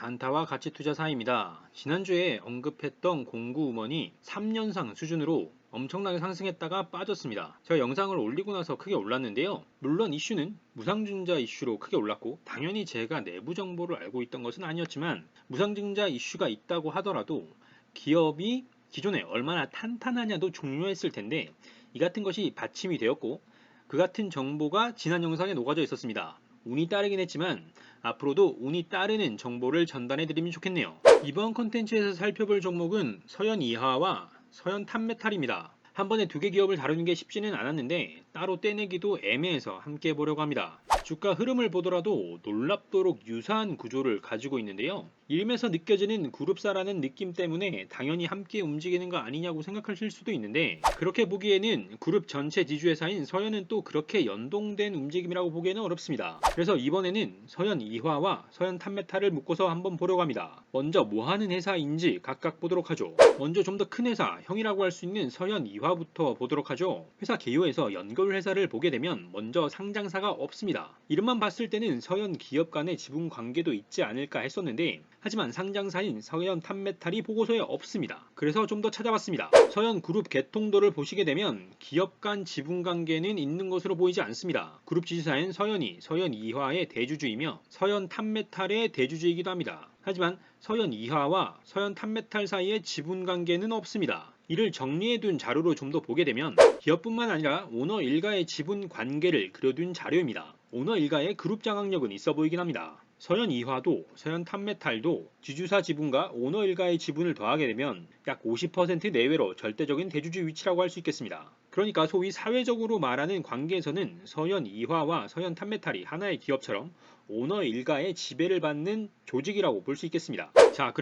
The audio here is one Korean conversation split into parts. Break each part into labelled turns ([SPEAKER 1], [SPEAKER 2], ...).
[SPEAKER 1] 단타와 가치투자사입니다. 지난주에 언급했던 공구음원이 3년상 수준으로 엄청나게 상승했다가 빠졌습니다. 제가 영상을 올리고 나서 크게 올랐는데요. 물론 이슈는 무상증자 이슈로 크게 올랐고 당연히 제가 내부 정보를 알고 있던 것은 아니었지만 무상증자 이슈가 있다고 하더라도 기업이 기존에 얼마나 탄탄하냐도 중요했을 텐데 이 같은 것이 받침이 되었고 그 같은 정보가 지난 영상에 녹아져 있었습니다. 운이 따르긴 했지만 앞으로도 운이 따르는 정보를 전달해 드리면 좋겠네요. 이번 컨텐츠에서 살펴볼 종목은 서현이화와 서현탄메탈입니다. 한 번에 두 개 기업을 다루는 게 쉽지는 않았는데 따로 떼내기도 애매해서 함께 보려고 합니다. 주가 흐름을 보더라도 놀랍도록 유사한 구조를 가지고 있는데요. 이름에서 느껴지는 그룹사라는 느낌 때문에 당연히 함께 움직이는 거 아니냐고 생각하실 수도 있는데 그렇게 보기에는 그룹 전체 지주회사인 서현은 또 그렇게 연동된 움직임이라고 보기에는 어렵습니다. 그래서 이번에는 서현이화와 서현탄메탈을 묶어서 한번 보려고 합니다. 먼저 뭐하는 회사인지 각각 보도록 하죠. 먼저 좀 더 큰 회사, 형이라고 할 수 있는 서현이화부터 보도록 하죠. 회사 개요에서 연결 회사를 보게 되면 먼저 상장사가 없습니다. 이름만 봤을 때는 서현 기업 간의 지분 관계도 있지 않을까 했었는데 하지만 상장사인 서현탄메탈이 보고서에 없습니다. 그래서 좀 더 찾아봤습니다. 서현그룹 개통도를 보시게 되면 기업 간 지분 관계는 있는 것으로 보이지 않습니다. 그룹 지주사인 서현이, 서현이화의 대주주이며 서현탄메탈의 대주주이기도 합니다. 하지만 서현이화와 서현탄메탈 사이의 지분 관계는 없습니다. 이를 정리해둔 자료로 좀 더 보게 되면 기업뿐만 아니라 오너 일가의 지분 관계를 그려둔 자료입니다. 오너 일가의 그룹 장악력은 있어 보이긴 합니다. 서현이화도 서현탄메탈도 지주사 지분과 오너 일가의 지분을 더하게 되면 약 50% 내외로 절대적인 대주주 위치라고 할 수 있겠습니다. 그러니까 소위 사회적으로 말하는 관계에서는 서현이화와 서현탄메탈이 하나의 기업처럼 오너 일가의 지배를 받는 조직이라고 볼 수 있겠습니다. 자,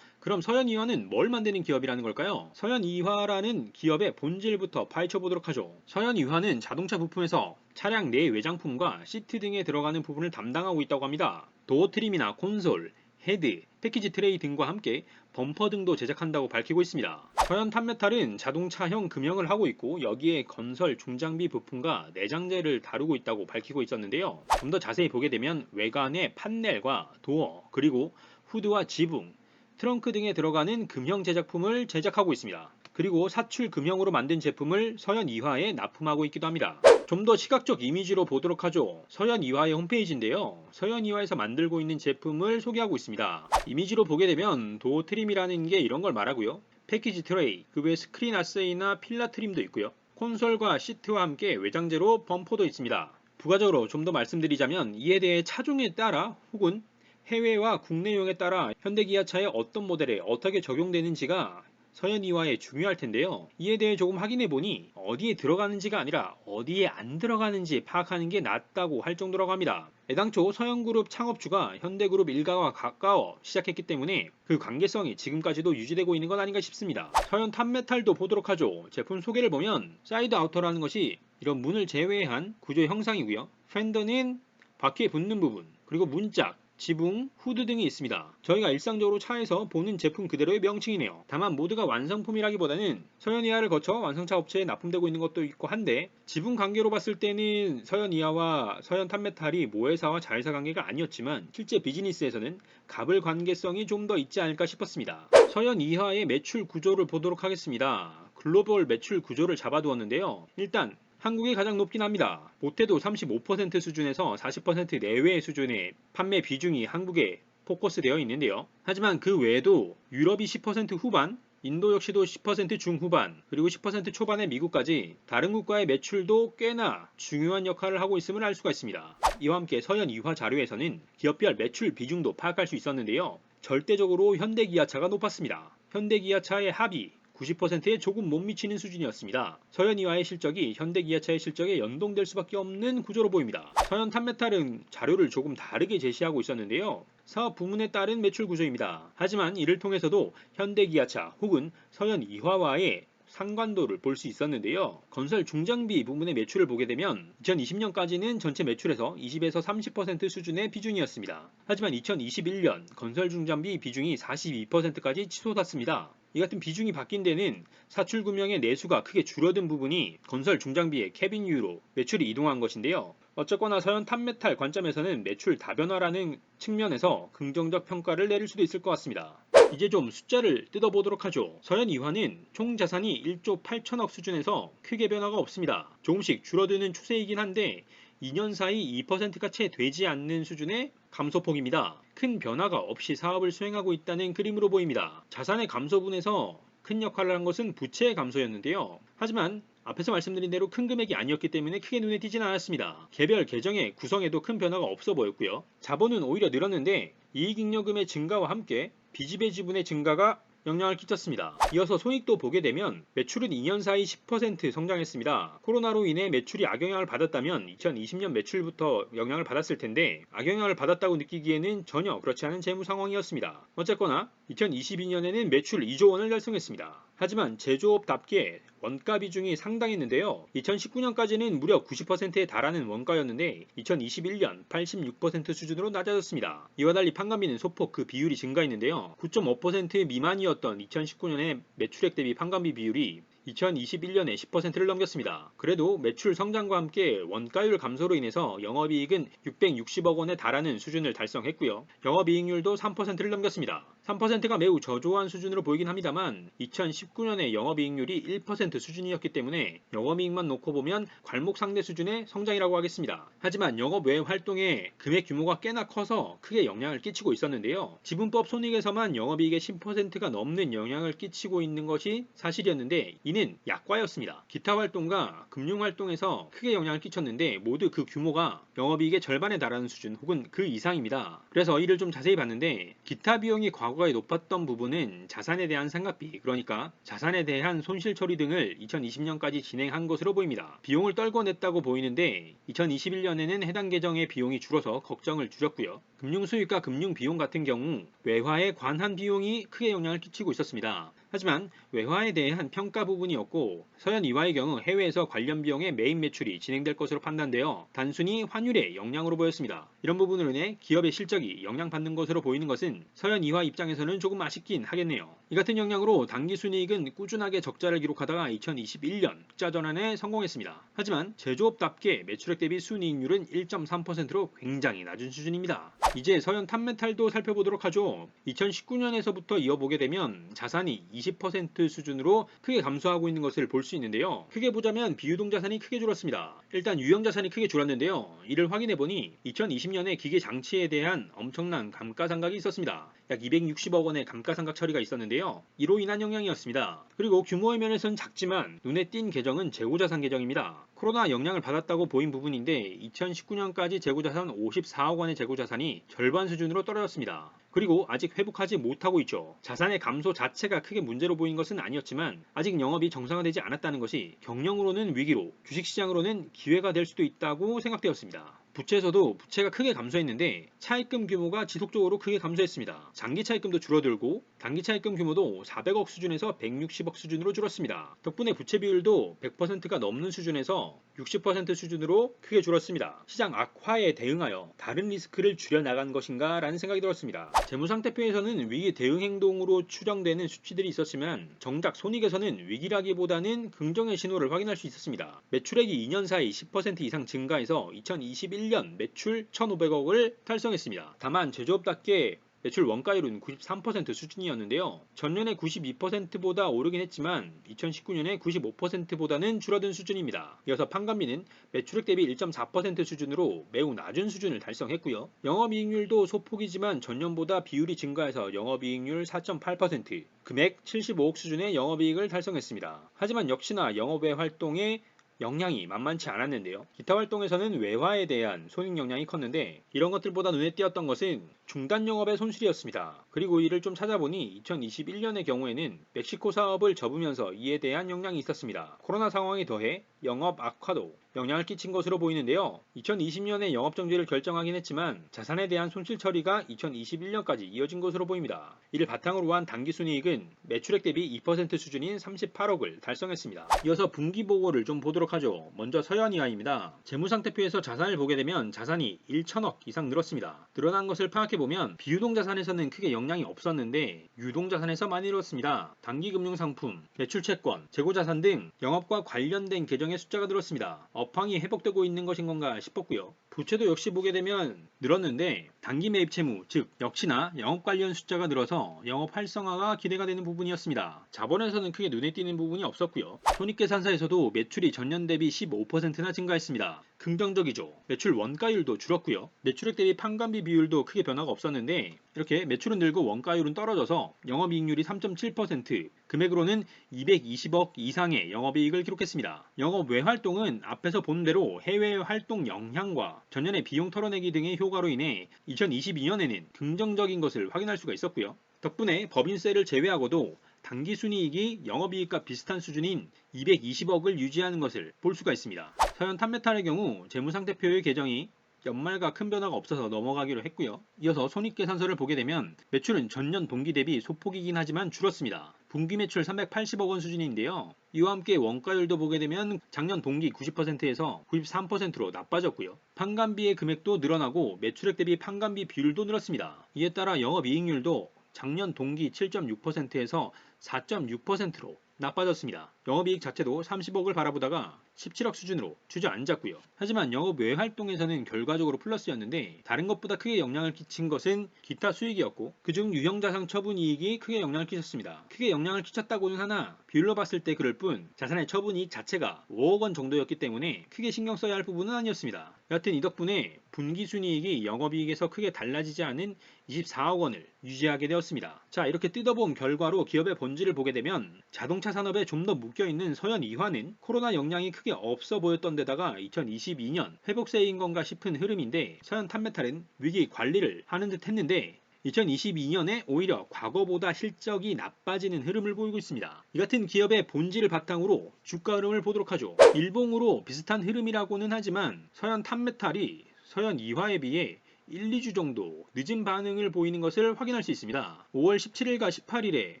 [SPEAKER 1] 그럼 서현이화는 뭘 만드는 기업이라는 걸까요? 서현이화라는 기업의 본질부터 파헤쳐 보도록 하죠. 서현이화는 자동차 부품에서 차량 내 외장품과 시트 등에 들어가는 부분을 담당하고 있다고 합니다. 도어 트림이나 콘솔, 헤드, 패키지 트레이 등과 함께 범퍼 등도 제작한다고 밝히고 있습니다. 서현탄메탈은 자동차형 금형을 하고 있고 여기에 건설 중장비 부품과 내장재를 다루고 있다고 밝히고 있었는데요. 좀 더 자세히 보게 되면 외관의 판넬과 도어 그리고 후드와 지붕, 트렁크 등에 들어가는 금형 제작품을 제작하고 있습니다. 그리고 사출 금형으로 만든 제품을 서현이화에 납품하고 있기도 합니다. 좀 더 시각적 이미지로 보도록 하죠. 서현이화의 홈페이지인데요. 서현이화에서 만들고 있는 제품을 소개하고 있습니다. 이미지로 보게 되면 도어 트림이라는 게 이런 걸 말하고요. 패키지 트레이, 그 외 스크린 아세이나 필라 트림도 있고요. 콘솔과 시트와 함께 외장재로 범퍼도 있습니다. 부가적으로 좀 더 말씀드리자면 이에 대해 차종에 따라 혹은 해외와 국내용에 따라 현대기아차의 어떤 모델에 어떻게 적용되는지가 서현이화에 중요할 텐데요. 이에 대해 조금 확인해 보니 어디에 들어가는지가 아니라 어디에 안 들어가는지 파악하는 게 낫다고 할 정도라고 합니다. 애당초 서현그룹 창업주가 현대그룹 일가와 가까워 시작했기 때문에 그 관계성이 지금까지도 유지되고 있는 건 아닌가 싶습니다. 서현탄메탈도 보도록 하죠. 제품 소개를 보면 사이드 아우터라는 것이 이런 문을 제외한 구조 형상이고요. 팬더는 바퀴에 붙는 부분, 그리고 문짝, 지붕, 후드 등이 있습니다. 저희가 일상적으로 차에서 보는 제품 그대로의 명칭이네요. 다만 모두가 완성품이라기보다는 서현이화를 거쳐 완성차 업체에 납품되고 있는 것도 있고 한데 지분 관계로 봤을 때는 서현이화와 서현탄메탈이 모회사와 자회사 관계가 아니었지만 실제 비즈니스에서는 갑을 관계성이 좀 더 있지 않을까 싶었습니다. 서현이화의 매출 구조를 보도록 하겠습니다. 글로벌 매출 구조를 잡아두었는데요. 일단 한국이 가장 높긴 합니다. 못해도 35% 수준에서 40% 내외의 수준의 판매 비중이 한국에 포커스되어 있는데요. 하지만 그 외에도 유럽이 10% 후반, 인도 역시도 10% 중후반, 그리고 10% 초반의 미국까지 다른 국가의 매출도 꽤나 중요한 역할을 하고 있음을 알 수가 있습니다. 이와 함께 서현이화 자료에서는 기업별 매출 비중도 파악할 수 있었는데요. 절대적으로 현대기아차가 높았습니다. 현대기아차의 합이 90%에 조금 못 미치는 수준이었습니다. 서현이화의 실적이 현대기아차의 실적에 연동될 수밖에 없는 구조로 보입니다. 서현탄메탈은 자료를 조금 다르게 제시하고 있었는데요. 사업 부문에 따른 매출 구조입니다. 하지만 이를 통해서도 현대기아차 혹은 서현이화와의 상관도를 볼 수 있었는데요. 건설 중장비 부문의 매출을 보게 되면 2020년까지는 전체 매출에서 20에서 30% 수준의 비중이었습니다. 하지만 2021년 건설 중장비 비중이 42%까지 치솟았습니다. 이 같은 비중이 바뀐 데는 사출금형의 내수가 크게 줄어든 부분이 건설 중장비의 캐빈 이후로 매출이 이동한 것인데요. 어쨌거나 서현 탑메탈 관점에서는 매출 다변화라는 측면에서 긍정적 평가를 내릴 수도 있을 것 같습니다. 이제 좀 숫자를 뜯어보도록 하죠. 서현 이화는 총 자산이 1조 8천억 수준에서 크게 변화가 없습니다. 조금씩 줄어드는 추세이긴 한데 2년 사이 2%가 채 되지 않는 수준의 감소폭입니다. 큰 변화가 없이 사업을 수행하고 있다는 그림으로 보입니다. 자산의 감소분에서 큰 역할을 한 것은 부채의 감소였는데요. 하지만 앞에서 말씀드린 대로 큰 금액이 아니었기 때문에 크게 눈에 띄진 않았습니다. 개별 계정의 구성에도 큰 변화가 없어 보였고요. 자본은 오히려 늘었는데 이익잉여금의 증가와 함께 비지배 지분의 증가가 영향을 끼쳤습니다. 이어서 손익도 보게 되면 매출은 2년 사이 10% 성장했습니다. 코로나로 인해 매출이 악영향을 받았다면 2020년 매출부터 영향을 받았을 텐데 악영향을 받았다고 느끼기에는 전혀 그렇지 않은 재무 상황이었습니다. 어쨌거나 2022년에는 매출 2조 원을 달성했습니다. 하지만 제조업답게 원가 비중이 상당했는데요. 2019년까지는 무려 90%에 달하는 원가였는데 2021년 86% 수준으로 낮아졌습니다. 이와 달리 판관비는 소폭 그 비율이 증가했는데요. 9.5% 미만이었던 2019년의 매출액 대비 판관비 비율이 2021년에 10%를 넘겼습니다. 그래도 매출 성장과 함께 원가율 감소로 인해서 영업이익은 660억 원에 달하는 수준을 달성했고요. 영업이익률도 3%를 넘겼습니다. 3%가 매우 저조한 수준으로 보이긴 합니다만 2019년에 영업이익률이 1% 수준이었기 때문에 영업이익만 놓고 보면 괄목 상대 수준의 성장이라고 하겠습니다. 하지만 영업 외 활동의 금액 규모가 꽤나 커서 크게 영향을 끼치고 있었는데요. 지분법 손익에서만 영업이익의 10%가 넘는 영향을 끼치고 있는 것이 사실이었는데 이는 약과였습니다. 기타 활동과 금융 활동에서 크게 영향을 끼쳤는데 모두 그 규모가 영업이익의 절반에 달하는 수준 혹은 그 이상입니다. 그래서 이를 좀 자세히 봤는데 기타 비용이 과거에 높았던 부분은 자산에 대한 상각비, 그러니까 자산에 대한 손실 처리 등을 2020년까지 진행한 것으로 보입니다. 비용을 떨궈 냈다고 보이는데 2021년에는 해당 계정의 비용이 줄어서 걱정을 줄였고요. 금융 수익과 금융 비용 같은 경우 외화에 관한 비용이 크게 영향을 끼치고 있었습니다. 하지만 외화에 대한 평가 부분이었고 서현 이화의 경우 해외에서 관련 비용의 메인 매출이 진행될 것으로 판단되어 단순히 환율의 영향으로 보였습니다. 이런 부분으로 인해 기업의 실적이 영향받는 것으로 보이는 것은 서현 이화 입장에서는 조금 아쉽긴 하겠네요. 이 같은 영향으로 당기순이익은 꾸준하게 적자를 기록하다가 2021년 흑자 전환에 성공했습니다. 하지만 제조업답게 매출액 대비 순이익률은 1.3%로 굉장히 낮은 수준입니다. 이제 서현 탑메탈도 살펴보도록 하죠. 2019년에서부터 이어보게 되면 자산이 20% 수준으로 크게 감소하고 있는 것을 볼 수 있는데요. 크게 보자면 비유동 자산이 크게 줄었습니다. 일단 유형 자산이 크게 줄었는데요. 이를 확인해보니 2020년에 기계 장치에 대한 엄청난 감가상각이 있었습니다. 약 260억 원의 감가상각 처리가 있었는데요. 이로 인한 영향이었습니다. 그리고 규모의 면에서는 작지만 눈에 띈 계정은 재고자산 계정입니다. 코로나 영향을 받았다고 보인 부분인데 2019년까지 재고자산 54억 원의 재고자산이 절반 수준으로 떨어졌습니다. 그리고 아직 회복하지 못하고 있죠. 자산의 감소 자체가 크게 문제로 보인 것은 아니었지만 아직 영업이 정상화되지 않았다는 것이 경영으로는 위기로 주식시장으로는 기회가 될 수도 있다고 생각되었습니다. 부채에서도 부채가 크게 감소했는데 차입금 규모가 지속적으로 크게 감소했습니다. 장기 차입금도 줄어들고 단기 차입금 규모도 400억 수준에서 160억 수준으로 줄었습니다. 덕분에 부채 비율도 100%가 넘는 수준에서 60% 수준으로 크게 줄었습니다. 시장 악화에 대응하여 다른 리스크를 줄여나간 것인가 라는 생각이 들었습니다. 재무상태표에서는 위기 대응 행동으로 추정되는 수치들이 있었지만 정작 손익에서는 위기라기보다는 긍정의 신호를 확인할 수 있었습니다. 매출액이 2년 사이 10% 이상 증가해서 2021년 매출 1,500억을 달성했습니다. 다만 제조업답게 매출 원가율은 93% 수준이었는데요. 전년에 92%보다 오르긴 했지만 2019년에 95%보다는 줄어든 수준입니다. 이어서 판관비는 매출액 대비 1.4% 수준으로 매우 낮은 수준을 달성했고요. 영업이익률도 소폭이지만 전년보다 비율이 증가해서 영업이익률 4.8%, 금액 75억 수준의 영업이익을 달성했습니다. 하지만 역시나 영업외 활동에 영향이 만만치 않았는데요. 기타 활동에서는 외화에 대한 손익 영향이 컸는데 이런 것들보다 눈에 띄었던 것은 중단 영업의 손실이었습니다. 그리고 이를 좀 찾아보니 2021년의 경우에는 멕시코 사업을 접으면서 이에 대한 영향이 있었습니다. 코로나 상황에 더해 영업 악화도 영향을 끼친 것으로 보이는데요. 2020년에 영업정지를 결정하긴 했지만 자산에 대한 손실 처리가 2021년까지 이어진 것으로 보입니다. 이를 바탕으로 한 당기순이익은 매출액 대비 2% 수준인 38억을 달성했습니다. 이어서 분기보고를 좀 보도록 하죠. 먼저 서현이화입니다. 재무상태표에서 자산을 보게 되면 자산이 1천억 이상 늘었습니다. 늘어난 것을 파악해 생각해보면 비유동자산에서는 크게 영향이 없었는데 유동자산에서 많이 늘었습니다. 단기금융상품, 매출채권, 재고자산 등 영업과 관련된 계정의 숫자가 늘었습니다. 업황이 회복되고 있는 것인 건가 싶었고요. 부채도 역시 보게 되면 늘었는데 단기 매입 채무, 즉 역시나 영업 관련 숫자가 늘어서 영업 활성화가 기대가 되는 부분이었습니다. 자본에서는 크게 눈에 띄는 부분이 없었고요. 손익계산서에서도 매출이 전년 대비 15%나 증가했습니다. 긍정적이죠. 매출 원가율도 줄었고요. 매출액 대비 판관비 비율도 크게 변화가 없었는데 이렇게 매출은 늘고 원가율은 떨어져서 영업이익률이 3.7%, 금액으로는 220억 이상의 영업이익을 기록했습니다. 영업 외 활동은 앞에서 본 대로 해외 활동 영향과 전년의 비용 털어내기 등의 효과로 인해 2022년에는 긍정적인 것을 확인할 수가 있었고요. 덕분에 법인세를 제외하고도 당기순이익이 영업이익과 비슷한 수준인 220억을 유지하는 것을 볼 수가 있습니다. 서현 탑메탈의 경우 재무상태표의 개정이 연말과 큰 변화가 없어서 넘어가기로 했고요. 이어서 손익계산서를 보게 되면 매출은 전년 동기 대비 소폭이긴 하지만 줄었습니다. 분기 매출 380억 원 수준인데요. 이와 함께 원가율도 보게 되면 작년 동기 90%에서 93%로 나빠졌고요. 판관비의 금액도 늘어나고 매출액 대비 판관비 비율도 늘었습니다. 이에 따라 영업이익률도 작년 동기 7.6%에서 4.6%로 나빠졌습니다. 영업이익 자체도 30억을 바라보다가 17억 수준으로 주저앉았고요. 하지만 영업 외 활동에서는 결과적으로 플러스였는데 다른 것보다 크게 영향을 끼친 것은 기타 수익이었고 그중 유형자산 처분이익이 크게 영향을 끼쳤습니다. 크게 영향을 끼쳤다고는 하나 비율로 봤을 때 그럴 뿐 자산의 처분이익 자체가 5억 원 정도였기 때문에 크게 신경 써야 할 부분은 아니었습니다. 여하튼 이 덕분에 분기순이익이 영업이익에서 크게 달라지지 않은 24억 원을 유지하게 되었습니다. 자, 이렇게 뜯어본 결과로 기업의 본질을 보게 되면 자동차 산업에 좀 더 묶여있는 서현 이화는 코로나 영향이 크게 없어 보였던 데다가 2022년 회복세인 건가 싶은 흐름인데 서현 탑메탈은 위기 관리를 하는 듯 했는데 2022년에 오히려 과거보다 실적이 나빠지는 흐름을 보이고 있습니다. 이 같은 기업의 본질을 바탕으로 주가 흐름을 보도록 하죠. 일봉으로 비슷한 흐름이라고는 하지만 서현 탑메탈이 서현 이화에 비해 1, 2주 정도 늦은 반응을 보이는 것을 확인할 수 있습니다. 5월 17일과 18일에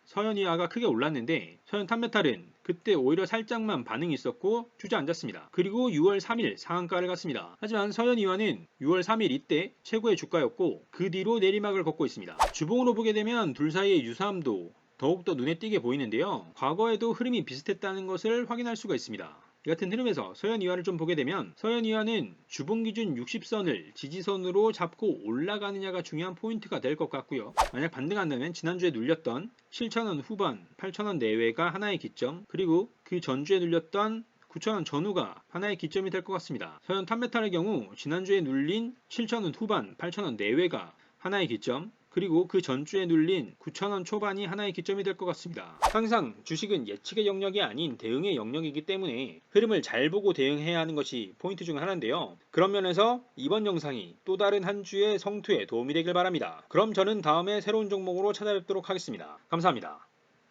[SPEAKER 1] 서현이화가 크게 올랐는데 서현 탑메탈은 그때 오히려 살짝만 반응이 있었고 주저앉았습니다. 그리고 6월 3일 상한가를 갔습니다. 하지만 서현이화는 6월 3일 이때 최고의 주가였고 그 뒤로 내리막을 걷고 있습니다. 주봉으로 보게 되면 둘 사이의 유사함도 더욱더 눈에 띄게 보이는데요. 과거에도 흐름이 비슷했다는 것을 확인할 수가 있습니다. 이 같은 흐름에서 서현이화를 좀 보게 되면 서현이화는 주봉 기준 60선을 지지선으로 잡고 올라가느냐가 중요한 포인트가 될 것 같고요. 만약 반등한다면 지난주에 눌렸던 7,000원 후반, 8,000원 내외가 하나의 기점, 그리고 그 전주에 눌렸던 9,000원 전후가 하나의 기점이 될 것 같습니다. 서현 탑메탈의 경우 지난주에 눌린 7,000원 후반, 8,000원 내외가 하나의 기점, 그리고 그 전주에 눌린 9,000원 초반이 하나의 기점이 될 것 같습니다. 항상 주식은 예측의 영역이 아닌 대응의 영역이기 때문에 흐름을 잘 보고 대응해야 하는 것이 포인트 중 하나인데요. 그런 면에서 이번 영상이 또 다른 한 주의 성투에 도움이 되길 바랍니다. 그럼 저는 다음에 새로운 종목으로 찾아뵙도록 하겠습니다. 감사합니다.